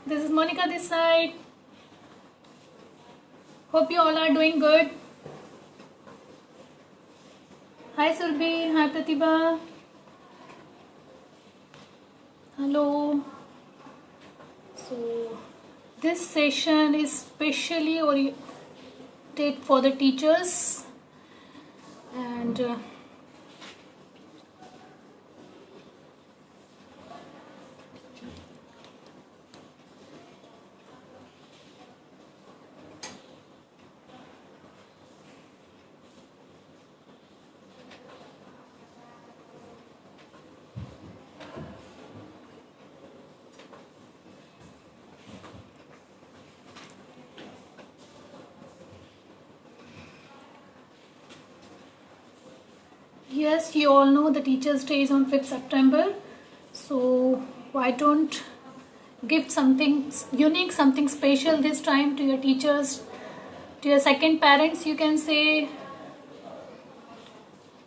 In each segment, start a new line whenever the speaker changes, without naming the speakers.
This is Monica this side. Hope you all are doing good. Hi Surbhi, hi Pratibha. Hello. So this session is specially oriented for the teachers and yes, you all know the Teachers' Day is on 5th September. So why don't give something unique, something special this time to your teachers, to your second parents, you can say,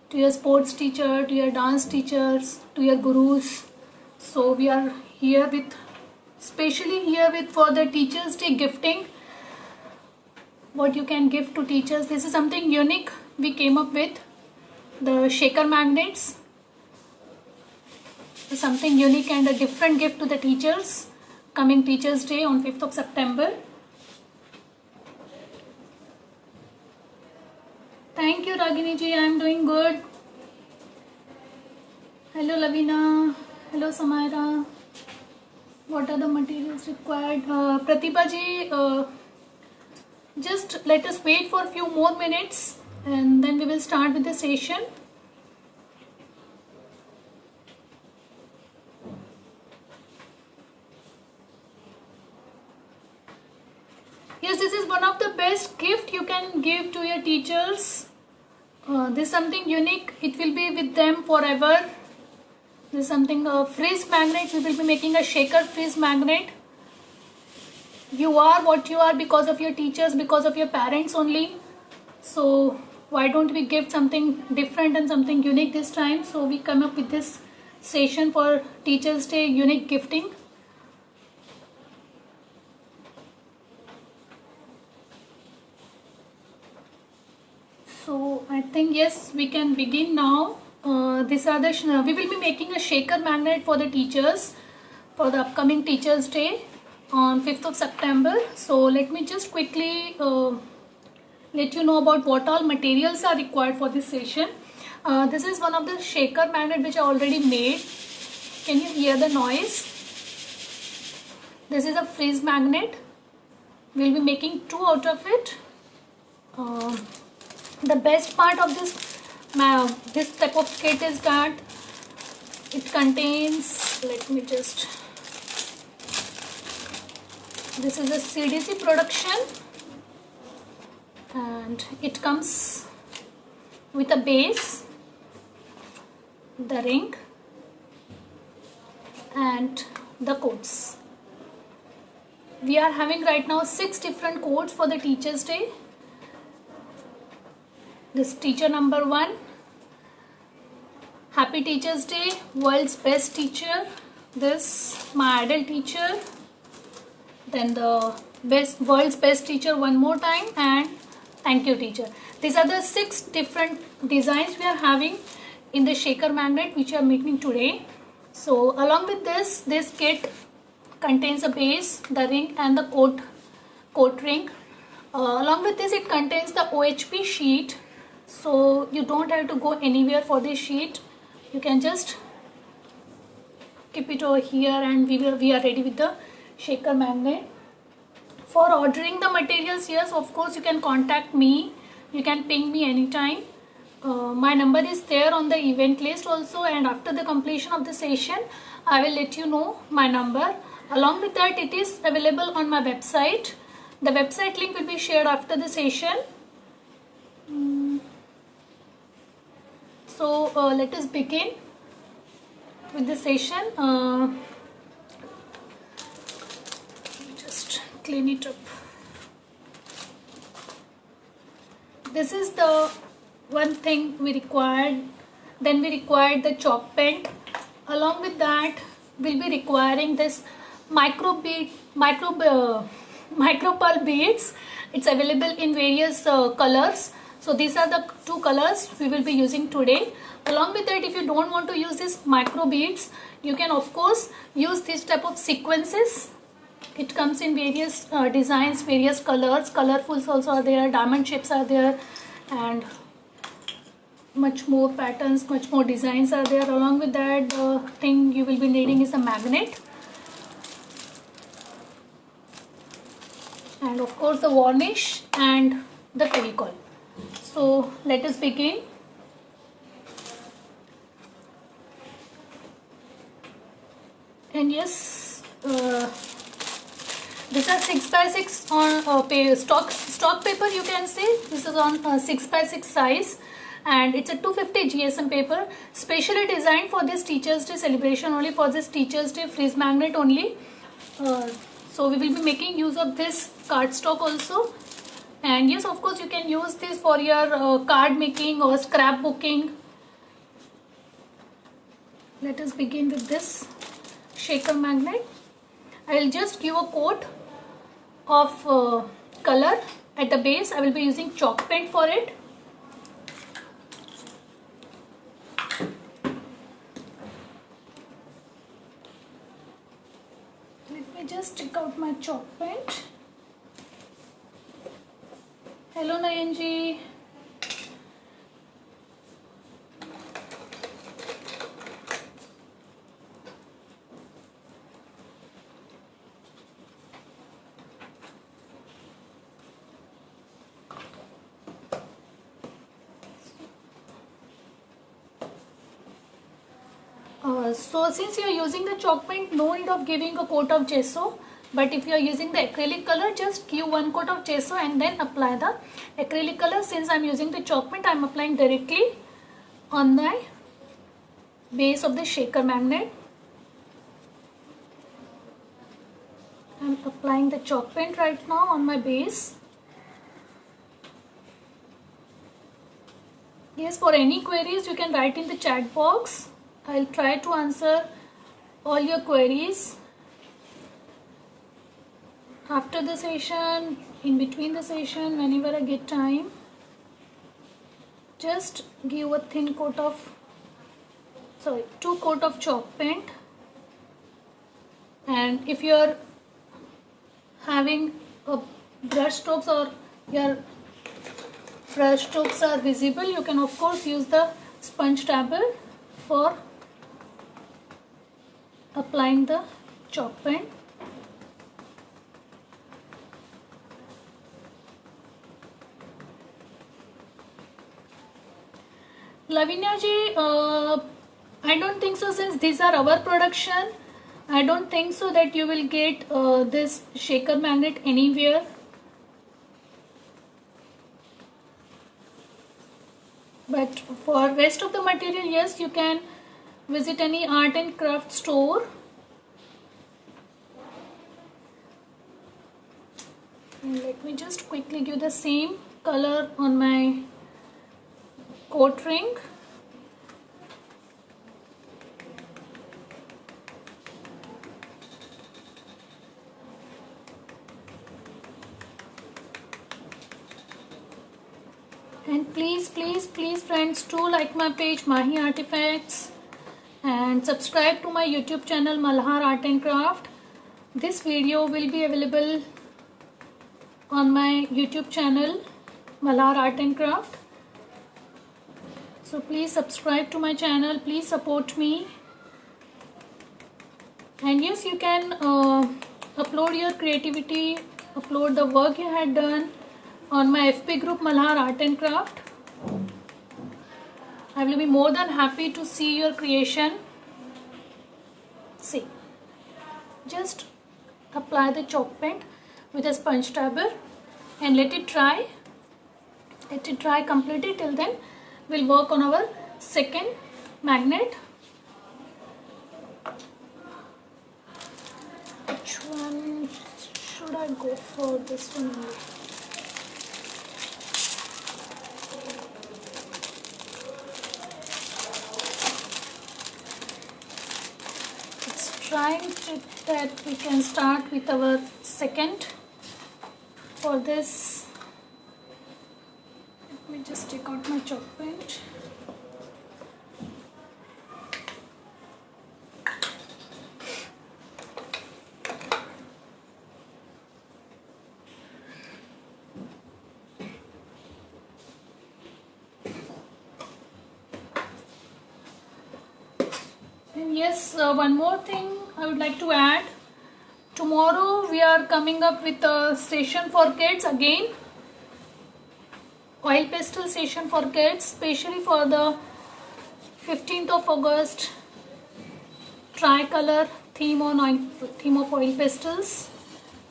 to your sports teacher, to your dance teachers, to your gurus. So we are here with, specially here with for the Teachers' Day gifting. What you can give to teachers. This is something unique we came up with. The shaker magnets. Something unique and a different gift to the teachers. Coming Teachers' Day on 5th of September. Thank you Ragini ji, I am doing good. Hello Lavina. Hello Samaira. What are the materials required? Pratibha ji, just let us wait for a few more minutes and then we will start with the session. Yes, this is one of the best gift you can give to your teachers. This is something unique. It will be with them forever. This is something frizz magnet. We will be making a shaker frizz magnet. You are what you are because of your teachers, because of your parents only. So why don't we give something different and something unique this time? So we come up with this session for Teachers' Day unique gifting. So I think yes, we can begin now. These are the we will be making a shaker magnet for the teachers for the upcoming Teachers' Day on 5th of September. So let me just quickly let you know about what all materials are required for this session. This is one of the shaker magnet which I already made. Can you hear the noise? This is a frizz magnet. We'll be making 2 out of it. The best part of this type of kit is that it contains, let me just, this is a CDC production and it comes with a base, the ring and the codes. We are having right now 6 different codes for the Teachers' Day. This teacher number 1, Happy Teachers' Day, World's Best Teacher. This, my idol teacher. Then the World's Best Teacher one more time and Thank You Teacher. These are the 6 different designs we are having in the shaker magnet which we are making today. So along with this kit contains a base, the ring and the coat ring. Along with this it contains the OHP sheet. So you don't have to go anywhere for this sheet. You can just keep it over here and we are ready with the shaker magnet. For ordering the materials, yes, of course you can contact me. You can ping me anytime. My number is there on the event list also, and after the completion of the session I will let you know my number. Along with that it is available on my website. The website link will be shared after the session. So let us begin with the session. Just clean it up. This is the one thing we required. Then we required the chalk pen. Along with that we'll be requiring this micro pearl beads. It's available in various colors. So these are the two colors we will be using today. Along with that, if you don't want to use these micro beads, you can of course use this type of sequences. It comes in various designs, various colors. Colorfuls also are there, diamond shapes are there, and much more patterns, much more designs are there. Along with that, the thing you will be needing is a magnet, and of course the varnish and the Fevicol. So let us begin. And yes, these are 6x6 on stock paper, you can say. This is on 6x6 size, and it's a 250 GSM paper, specially designed for this Teachers Day celebration, only for this Teachers Day freeze magnet only. So we will be making use of this cardstock also. And yes, of course you can use this for your card making or scrapbooking. Let us begin with this shaker magnet. I will just give a coat of color at the base. I will be using chalk paint for it. Let me just take out my chalk paint. Hello Nayanji. So since you are using the chalk paint, no need of giving a coat of gesso. But if you are using the acrylic color, just give one coat of gesso and then apply the acrylic color. Since I am using the chalk paint, I am applying directly on the base of the shaker magnet. I am applying the chalk paint right now on my base. Yes, for any queries you can write in the chat box. I'll try to answer all your queries after the session, in between the session, whenever I get time. Just give a thin coat of, sorry, 2 coat of chalk paint. And if you are having a brush strokes or your brush strokes are visible, you can of course use the sponge dabber for applying the chalk paint. Lavinia ji, I don't think so, since these are our production. I don't think so that you will get this shaker magnet anywhere. But for rest of the material, yes, you can visit any art and craft store. And let me just quickly give the same color on my coat ring. And please friends, do like my page Mahi Artifacts and subscribe to my YouTube channel Malhar Art and Craft. This video will be available on my YouTube channel Malhar Art and Craft. So please subscribe to my channel, please support me. And yes, you can upload your creativity, upload the work you had done on my FB group Malhar Art and Craft. I will be more than happy to see your creation. See, just apply the chalk paint with a sponge dabber and let it dry. Let it dry completely. Till then we'll work on our second magnet. Which one should I go for? This one only. right that we can start with our second. For this, let me just take out my chalk paint. And yes, one more thing I would like to add. Tomorrow we are coming up with a session for kids again. Oil pastel session for kids, especially for the 15th of August tricolor theme of oil pastels.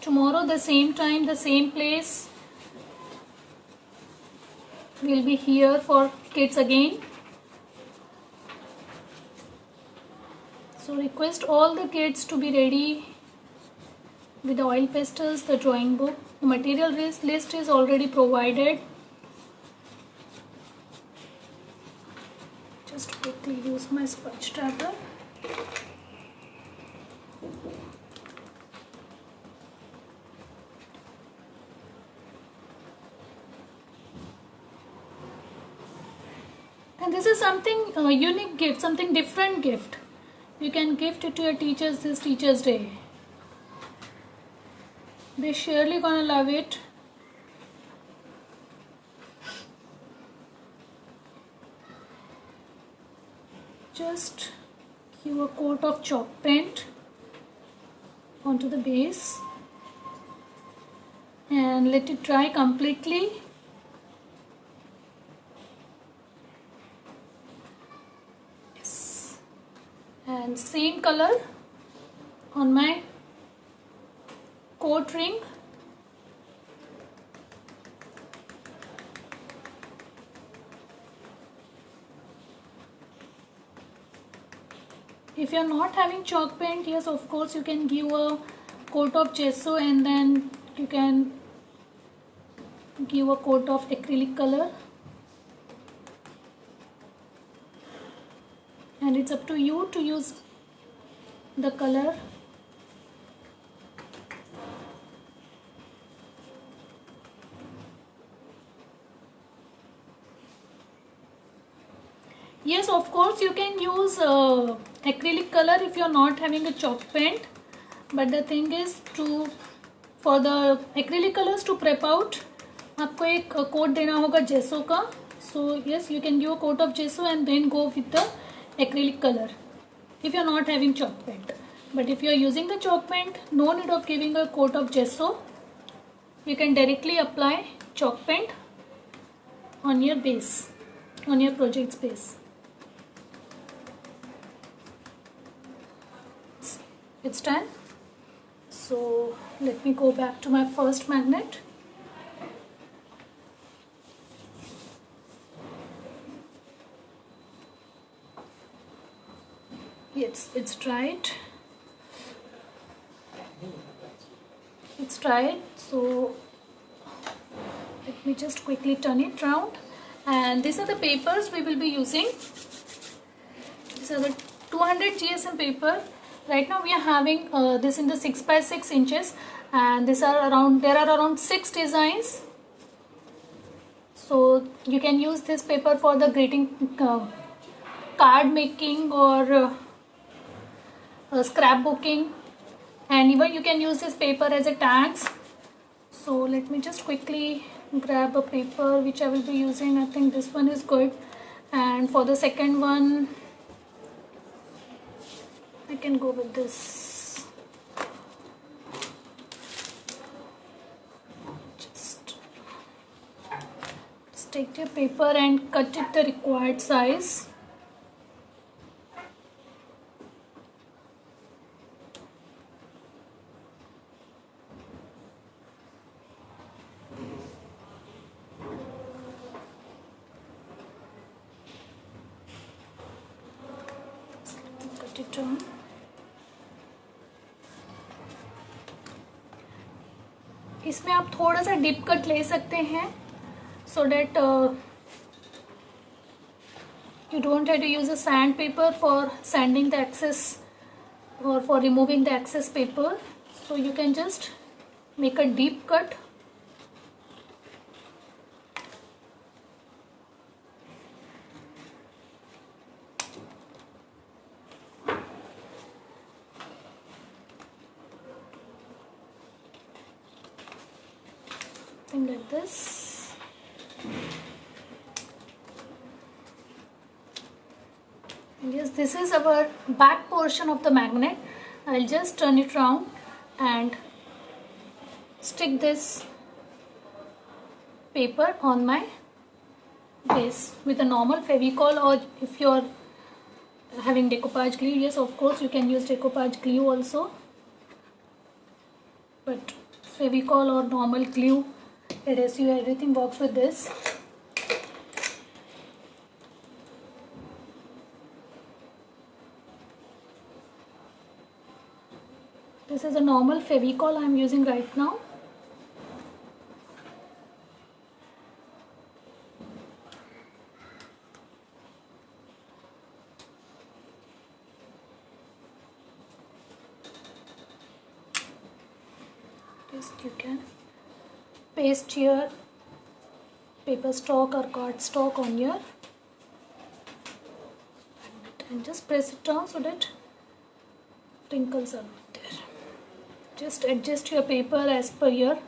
Tomorrow, the same time, the same place, we'll be here for kids again. So request all the kids to be ready with the oil pastels, the drawing book. The material list is already provided. Just quickly use my smudge dabber. And this is something unique gift, something different gift. You can gift it to your teachers this Teachers' Day. They're surely gonna love it. Just give a coat of chalk paint onto the base and let it dry completely. Yes. And same color on my coat ring. If you are not having chalk paint, yes, of course you can give a coat of gesso and then you can give a coat of acrylic color. And it's up to you to use the color. Yes, of course you can use acrylic color if you are not having a chalk paint, but the thing is for the acrylic colors to prep out, आपको एक coat देना होगा gesso का. So yes, you can give a coat of gesso and then go with the acrylic color if you are not having chalk paint. But if you are using the chalk paint, no need of giving a coat of gesso. You can directly apply chalk paint on your base, on your project's base. It's done. So let me go back to my first magnet. Yes, it's dried. It's dried. So let me just quickly turn it round. And these are the papers we will be using. These are the 200 GSM paper. Right now we are having this in the 6 by 6 inches, and there are around 6 designs. So you can use this paper for the greeting card making or scrapbooking, and even you can use this paper as a tags. So let me just quickly grab a paper which I will be using. I think this one is good, and for the second one I can go with this. Just take your paper and cut it the required size. Cut it down. इसमें आप थोड़ा सा dip cut ले सकते हैं so that you don't have to use a sandpaper for sanding the excess or for removing the excess paper. So you can just make a deep cut. Something like this. And yes, this is our back portion of the magnet. I'll just turn it round and stick this paper on my base with a normal Fevicol, or if you're having decoupage glue, yes, of course you can use decoupage glue also, but Fevicol or normal glue, adhesive, everything works with this. This is a normal Fevicol I am using right now. Just you can paste your paper stock or card stock on your magnet and just press it down so that wrinkles are not there. Just adjust your paper as per your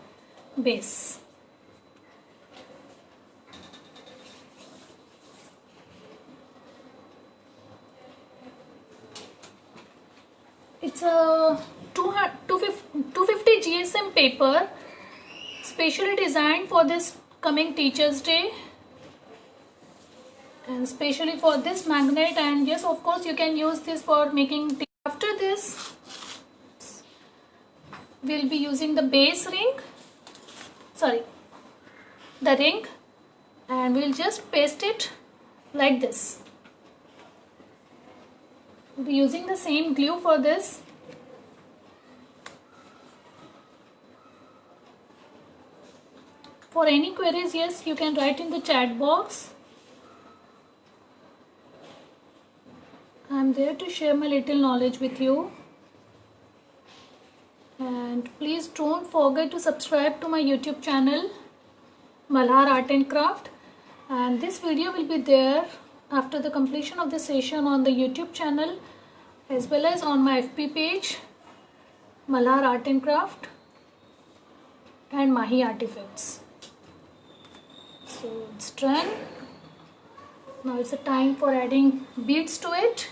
base. It's a 250 GSM paper, specially designed for this coming Teachers Day and especially for this magnet. And yes, of course you can use this for making. After this, we'll be using the base ring, the ring, and we'll just paste it like this. We'll be using the same glue for this. For any queries, yes, you can write in the chat box. I'm there to share my little knowledge with you. And please don't forget to subscribe to my YouTube channel, Malhar Art and Craft. And this video will be there after the completion of the session on the YouTube channel as well as on my FB page, Malhar Art and Craft and Mahi Artifacts. So it's done. Now it's a time for adding beads to it.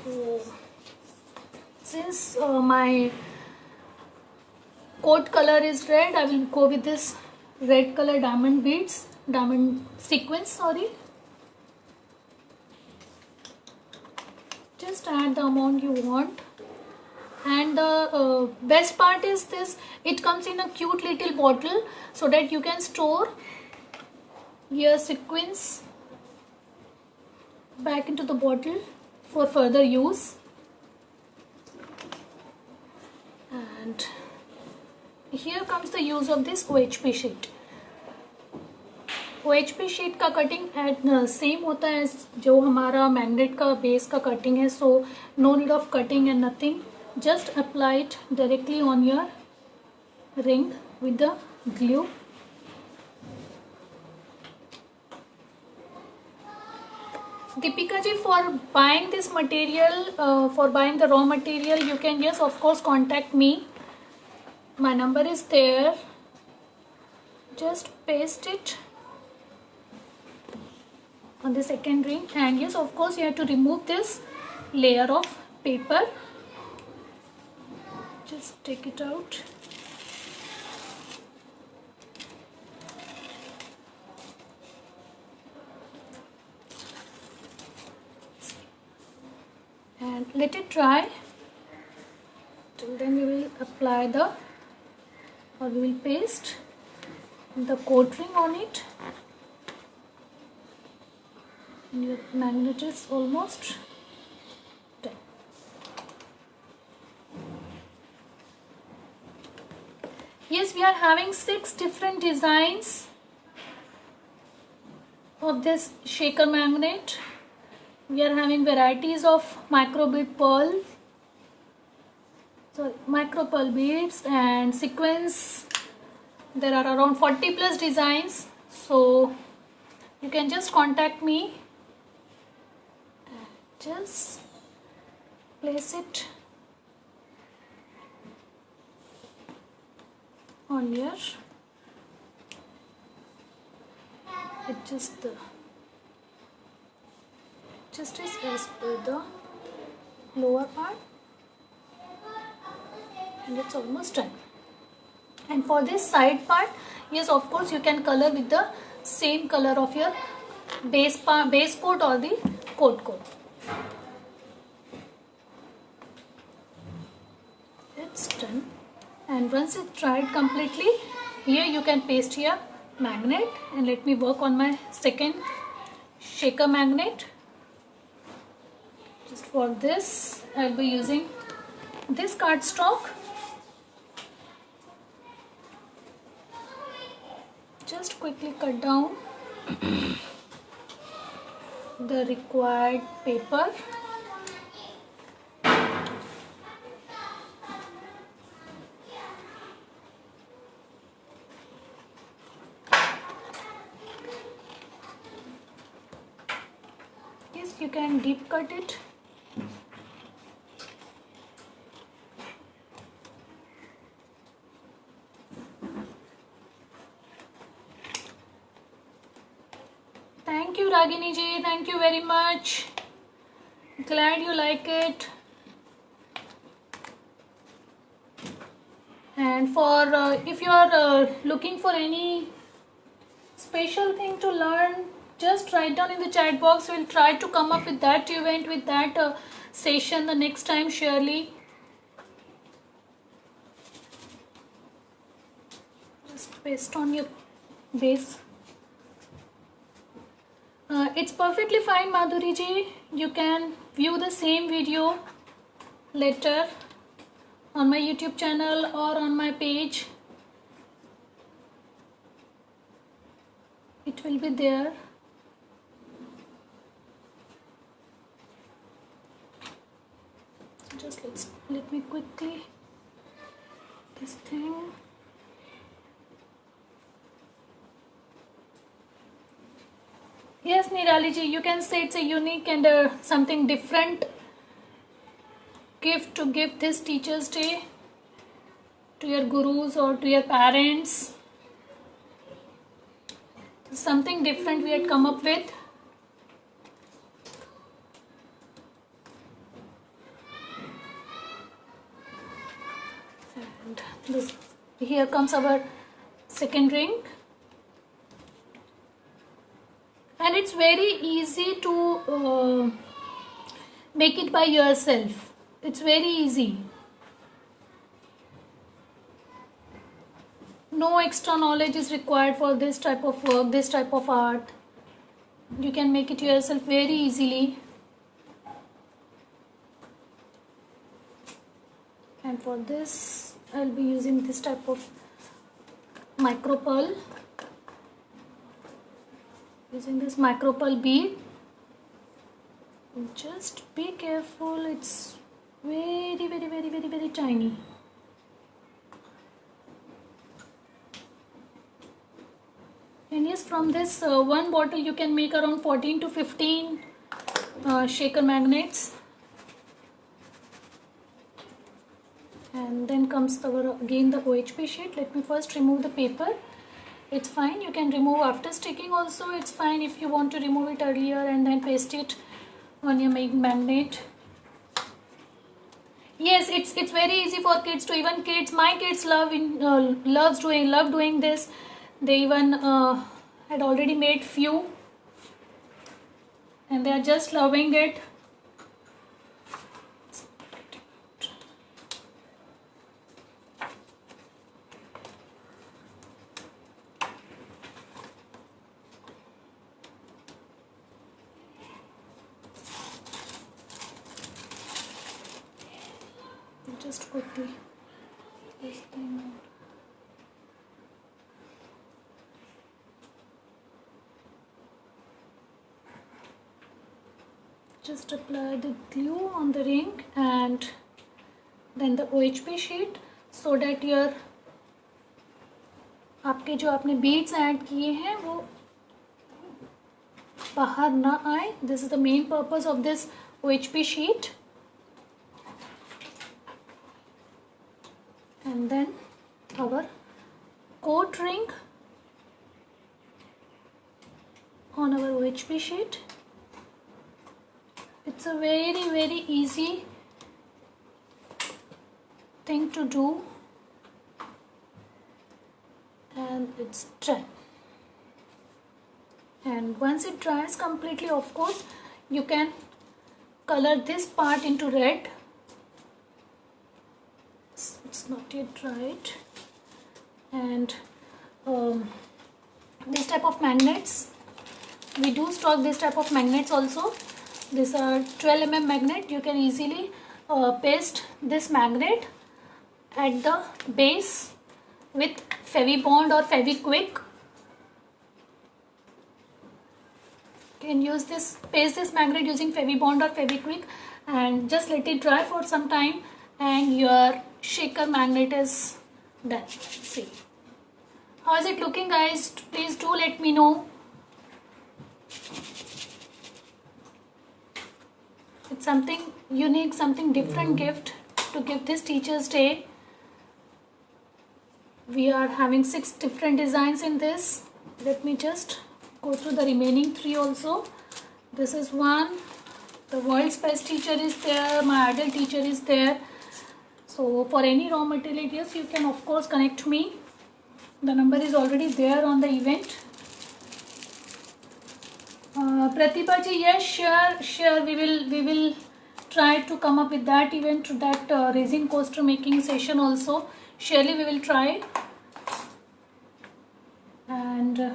So since my coat color is red, I will go with this red color diamond beads, diamond sequins, sorry. Just add the amount you want. And the best part is this, it comes in a cute little bottle so that you can store your sequins back into the bottle for further use. And here comes the use of this OHP sheet. OHP sheet का cutting eight same होता है जो हमारा magnet का base का cutting है, so no need of cutting and nothing. Just apply it directly on your ring with the glue. Deepika ji, for buying this material, for buying the raw material, you can, yes, of course, contact me. My number is there. Just paste it on the second ring, and yes, of course, you have to remove this layer of paper. Just take it out. And let it dry. Till then we will apply we will paste the coat ring on it. And your magnet is almost done. Yes, we are having 6 different designs of this shaker magnet. we are having varieties of micro bead pearl, so micro pearl beads and sequins. There are around 40 plus designs, so you can just contact me. Just place it on your adjust is as per the lower part, and it's almost done. And for this side part, yes, of course you can color with the same color of your base coat or the coat. It's done. And once it's dried completely, here you can paste your magnet. And let me work on my second shaker magnet. Just for this, I'll be using this cardstock. Just quickly cut down the required paper. Yes, you can deep cut it. Thank you, Ragini ji. Thank you very much. Glad you like it. And for if you are looking for any special thing to learn, just write down in the chat box. We'll try to come up with that event, with that session the next time, surely. Just paste on your base. It's perfectly fine, Madhuri ji. You can view the same video later on my YouTube channel or on my page. It will be there. So just let me quickly this thing. Yes, Nirali ji, you can say it's a unique and something different gift to give this Teachers' Day to your gurus or to your parents. Something different we had come up with. And this, here comes our second ring. And it's very easy to make it by yourself. It's very easy. No extra knowledge is required for this type of work, this type of art. You can make it yourself very easily. And for this, I'll be using this type of micro pearl. Using this micro pearl bead. Just be careful, it's very tiny. And yes, from this one bottle you can make around 14 to 15 shaker magnets. And then comes again the OHP sheet. Let me first remove the paper. It's fine, you can remove after sticking also. It's fine if you want to remove it earlier and then paste it on your magnet. Yes, it's very easy for kids to, even kids, my kids love doing this. They even had already made few and they are just loving it. Just quickly this thing out. just apply the glue on the ring and then the OHP sheet so that your आपके जो आपने beads add किए हैं वो बाहर ना आए. This is the main purpose of this OHP sheet. And then our coat ring on our OHP sheet. It's a very easy thing to do, and it's dry. And once it dries completely, of course you can color this part into red. It's not yet dried. And this type of magnets, we do stock this type of magnets also. These are 12 mm magnet. You can easily paste this magnet at the base with Fevibond or Fevikwik. You can use this, paste this magnet using Fevibond or Fevikwik and just let it dry for some time, and your shaker magnet is done. See, how is it looking, guys? Please do let me know. It's something unique, something different gift to give this Teachers Day. We are having 6 different designs in this. Let me just go through the remaining 3 also. This is one. The World's Best Teacher is there. My Idol Teacher is there. So for any raw materials, you can of course connect me. The number is already there on the event. Pratibha ji, yes, sure. We will try to come up with that event, to that resin coaster making session also. Surely we will try. And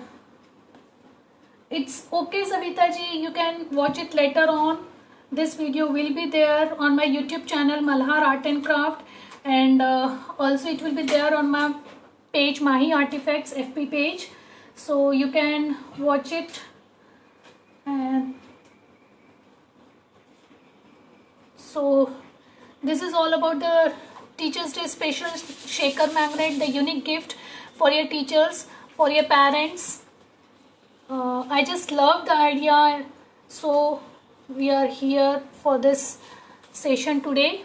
it's okay, Savita ji. You can watch it later on. This video will be there on my YouTube channel Malhar Art and Craft, and also it will be there on my page Mahi Artifacts FB page, so you can watch it. And so this is all about the Teachers Day special shaker magnet, the unique gift for your teachers, for your parents. I just love the idea, so we are here for this session today.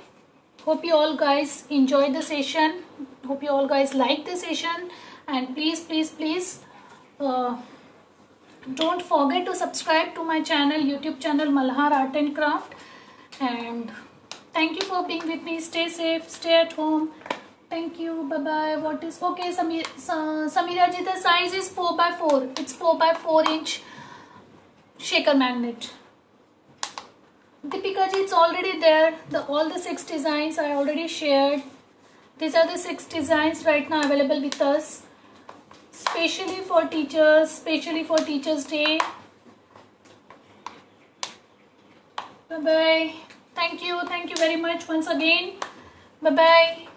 Hope you all guys enjoyed the session. Hope you all guys like the session, and please don't forget to subscribe to my channel, YouTube channel Malhar Art and Craft. And thank you for being with me. Stay safe, stay at home. Thank you. Bye bye. What is okay, Samira ji? The size is 4x4. It's 4x4 inch shaker magnet. Deepika ji, it's already there. All the 6 designs I already shared. These are the 6 designs right now available with us, specially for teachers, specially for Teachers Day. Bye bye. Thank you very much once again. Bye bye.